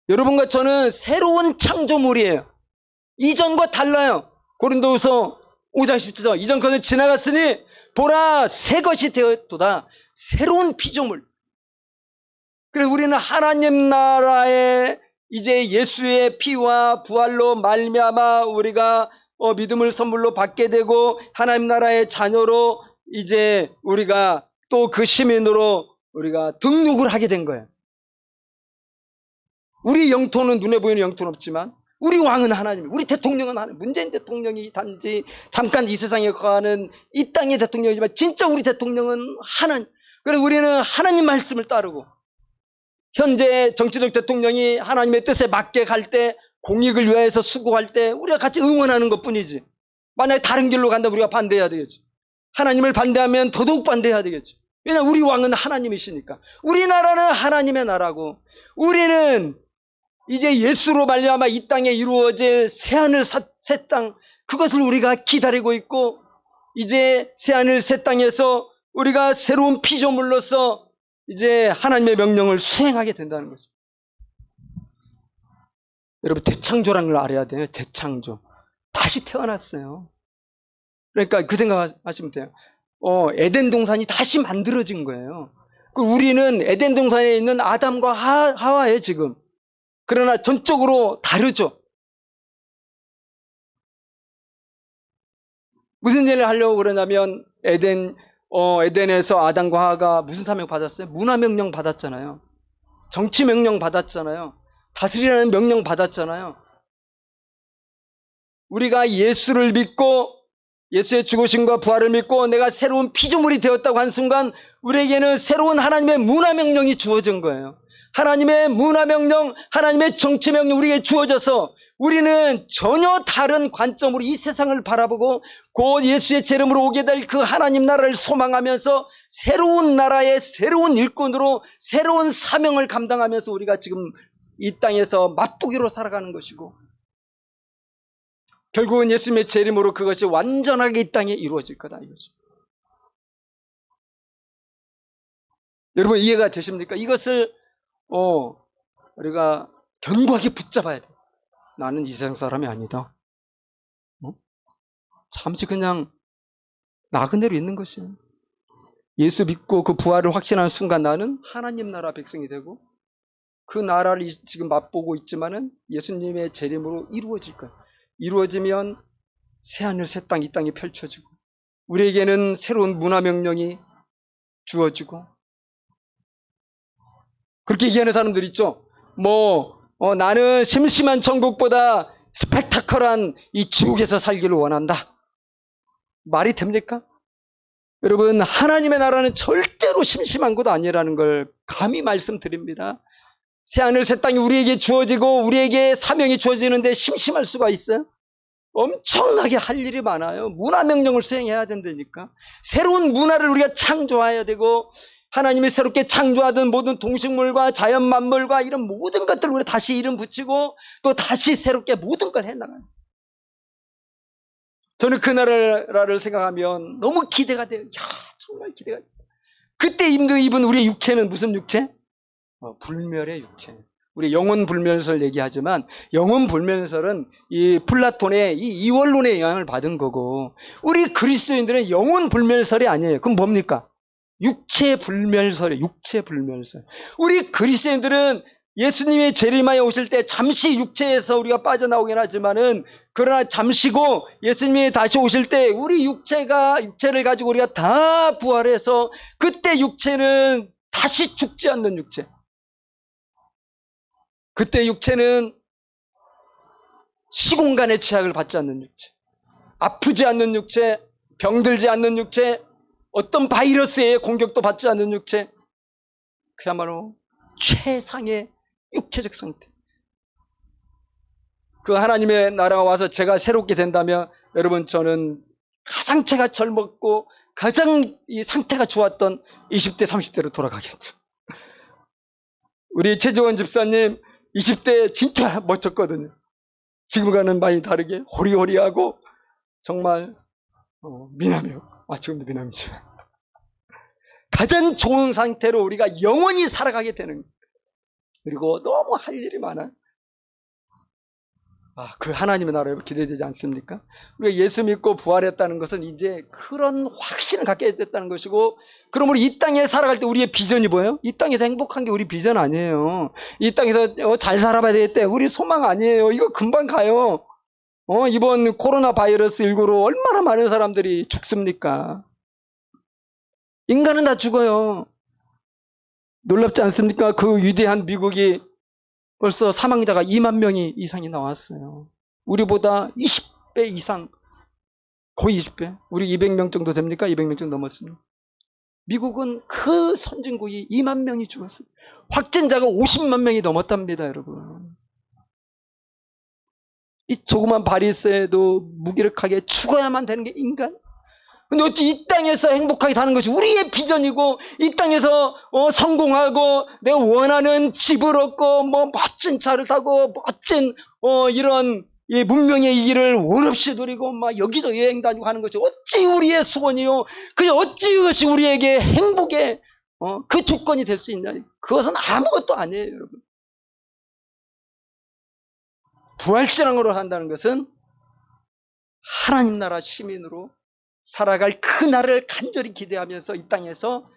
여러분과 저는 새로운 창조물이에요. 이전과 달라요. 고린도후서 5장 17절 이전 것은 지나갔으니 보라 새 것이 되었도다. 새로운 피조물. 그래서 우리는 하나님 나라에 이제 예수의 피와 부활로 말미암아 우리가 믿음을 선물로 받게 되고 하나님 나라의 자녀로 이제 우리가 또 그 시민으로 우리가 등록을 하게 된 거예요. 우리 영토는 눈에 보이는 영토는 없지만 우리 왕은 하나님, 우리 대통령은 하나님. 문재인 대통령이 단지 잠깐 이 세상에 거하는 이 땅의 대통령이지만 진짜 우리 대통령은 하나님. 그래서 우리는 하나님 말씀을 따르고 현재 정치적 대통령이 하나님의 뜻에 맞게 갈 때 공익을 위하여서 수고할 때 우리가 같이 응원하는 것뿐이지. 만약에 다른 길로 간다면 우리가 반대해야 되겠지. 하나님을 반대하면 더더욱 반대해야 되겠지. 왜냐하면 우리 왕은 하나님이시니까. 우리나라는 하나님의 나라고, 우리는 이제 예수로 말미암아 이 땅에 이루어질 새하늘 새 땅, 그것을 우리가 기다리고 있고, 이제 새하늘 새 땅에서 우리가 새로운 피조물로서 이제 하나님의 명령을 수행하게 된다는 거죠. 여러분, 대창조라는 걸 알아야 돼요. 대창조. 다시 태어났어요. 그러니까 그 생각하시면 돼요. 에덴 동산이 다시 만들어진 거예요. 우리는 에덴 동산에 있는 아담과 하와예요, 지금. 그러나 전적으로 다르죠. 무슨 일을 하려고 그러냐면, 에덴에서 아담과 하와가 무슨 사명 받았어요? 문화명령 받았잖아요. 정치명령 받았잖아요. 다스리라는 명령 받았잖아요. 우리가 예수를 믿고 예수의 죽으심과 부활을 믿고 내가 새로운 피조물이 되었다고 한 순간 우리에게는 새로운 하나님의 문화명령이 주어진 거예요. 하나님의 문화명령, 하나님의 정치명령 우리에게 주어져서 우리는 전혀 다른 관점으로 이 세상을 바라보고 곧 예수의 제 이름으로 오게 될 그 하나님 나라를 소망하면서 새로운 나라의 새로운 일꾼으로 새로운 사명을 감당하면서 우리가 지금 이 땅에서 맛보기로 살아가는 것이고, 결국은 예수님의 제 이름으로 그것이 완전하게 이 땅에 이루어질 거다 이거죠. 여러분, 이해가 되십니까? 이것을 우리가 견고하게 붙잡아야 돼. 나는 이 세상 사람이 아니다. 잠시 그냥 나그네로 있는 것이에요. 예수 믿고 그 부활을 확신하는 순간 나는 하나님 나라 백성이 되고, 그 나라를 지금 맛보고 있지만은 예수님의 재림으로 이루어질 거예요. 이루어지면 새하늘 새 땅 이 땅이 펼쳐지고 우리에게는 새로운 문화명령이 주어지고, 그렇게 얘기하는 사람들 있죠. 나는 심심한 천국보다 스펙타클한 이 지옥에서 살기를 원한다. 말이 됩니까? 여러분, 하나님의 나라는 절대로 심심한 곳 아니라는 걸 감히 말씀드립니다. 새하늘 새 땅이 우리에게 주어지고 우리에게 사명이 주어지는데 심심할 수가 있어요? 엄청나게 할 일이 많아요. 문화명령을 수행해야 된다니까. 새로운 문화를 우리가 창조해야 되고, 하나님이 새롭게 창조하던 모든 동식물과 자연 만물과 이런 모든 것들을 우리가 다시 이름 붙이고 또 다시 새롭게 모든 걸 해나가요. 저는 그 나라를 생각하면 너무 기대가 돼요. 정말 기대가 돼요. 그때 입은 우리의 육체는 무슨 육체? 불멸의 육체. 우리 영혼 불멸설 얘기하지만 영혼 불멸설은 이 플라톤의 이 이원론의 영향을 받은 거고, 우리 그리스도인들은 영혼 불멸설이 아니에요. 그럼 뭡니까? 육체 불멸설이에요. 육체 불멸설. 우리 그리스도인들은 예수님이 재림하여 오실 때 잠시 육체에서 우리가 빠져나오긴 하지만은, 그러나 잠시고 예수님이 다시 오실 때 우리 육체를 가지고 우리가 다 부활해서 그때 육체는 다시 죽지 않는 육체. 그때 육체는 시공간의 제약을 받지 않는 육체, 아프지 않는 육체, 병들지 않는 육체, 어떤 바이러스의 공격도 받지 않는 육체, 그야말로 최상의 육체적 상태. 그 하나님의 나라가 와서 제가 새롭게 된다면 여러분, 저는 가장 제가 젊었고 가장 이 상태가 좋았던 20대 30대로 돌아가겠죠. 우리 최지원 집사님 20대 진짜 멋졌거든요. 지금과는 많이 다르게 호리호리하고 정말 미남이요. 지금도 미남이죠. 가장 좋은 상태로 우리가 영원히 살아가게 되는 거예요. 그리고 너무 할 일이 많아요. 그 하나님의 나라에 기대되지 않습니까? 우리가 예수 믿고 부활했다는 것은 이제 그런 확신을 갖게 됐다는 것이고, 그러므로 이 땅에 살아갈 때 우리의 비전이 뭐예요? 이 땅에서 행복한 게 우리 비전 아니에요. 이 땅에서 잘 살아봐야 되겠대. 우리 소망 아니에요. 이거 금방 가요. 이번 코로나 바이러스 19로 얼마나 많은 사람들이 죽습니까? 인간은 다 죽어요. 놀랍지 않습니까? 그 위대한 미국이 벌써 사망자가 2만 명이 이상이 나왔어요. 우리보다 20배 이상, 거의 20배. 우리 200명 정도 됩니까? 200명 정도 넘었습니다. 미국은 그 선진국이 2만 명이 죽었어요. 확진자가 50만 명이 넘었답니다, 여러분. 이 조그만 바리새에도 무기력하게 죽어야만 되는 게 인간? 근데 어찌 이 땅에서 행복하게 사는 것이 우리의 비전이고, 이 땅에서 성공하고 내가 원하는 집을 얻고 뭐 멋진 차를 타고 멋진 이런 문명의 이기를 원 없이 누리고 막 여기저기 여행 다니고 하는 것이 어찌 우리의 소원이요, 그게 어찌 그것이 우리에게 행복의 그 조건이 될 수 있냐. 그것은 아무것도 아니에요, 여러분. 부활신앙으로 한다는 것은 하나님 나라 시민으로 살아갈 그날을 간절히 기대하면서 이 땅에서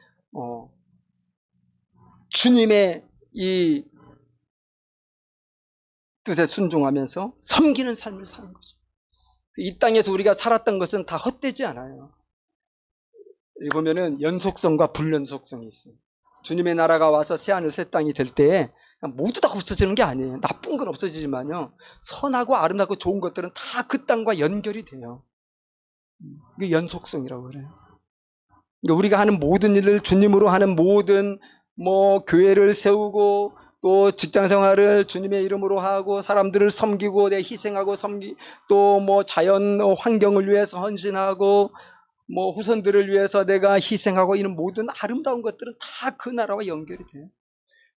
주님의 이 뜻에 순종하면서 섬기는 삶을 사는 거죠. 이 땅에서 우리가 살았던 것은 다 헛되지 않아요. 여기 보면은 연속성과 불연속성이 있어요. 주님의 나라가 와서 새하늘 새 땅이 될 때에 모두 다 없어지는 게 아니에요. 나쁜 건 없어지지만요, 선하고 아름답고 좋은 것들은 다 그 땅과 연결이 돼요. 이게 연속성이라고 그래요. 그러니까 우리가 하는 모든 일을, 주님으로 하는 모든 교회를 세우고 또 직장 생활을 주님의 이름으로 하고 사람들을 섬기고 내 희생하고 또 자연 환경을 위해서 헌신하고 후손들을 위해서 내가 희생하고, 이런 모든 아름다운 것들은 다 그 나라와 연결이 돼요.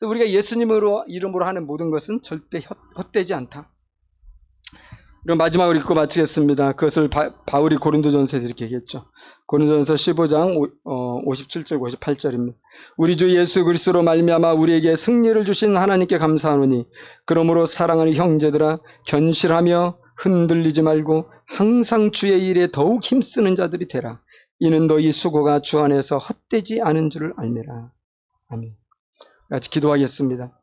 우리가 예수님으로 이름으로 하는 모든 것은 절대 헛되지 않다. 그럼 마지막으로 읽고 마치겠습니다. 그것을 바울이 고린도전서에서 이렇게 얘기했죠. 고린도전서 15장 57절 58절입니다. 우리 주 예수 그리스도로 말미암아 우리에게 승리를 주신 하나님께 감사하노니, 그러므로 사랑하는 형제들아, 견실하며 흔들리지 말고 항상 주의 일에 더욱 힘쓰는 자들이 되라. 이는 너희 수고가 주 안에서 헛되지 않은 줄을 알미라. 아멘. 같이 기도하겠습니다.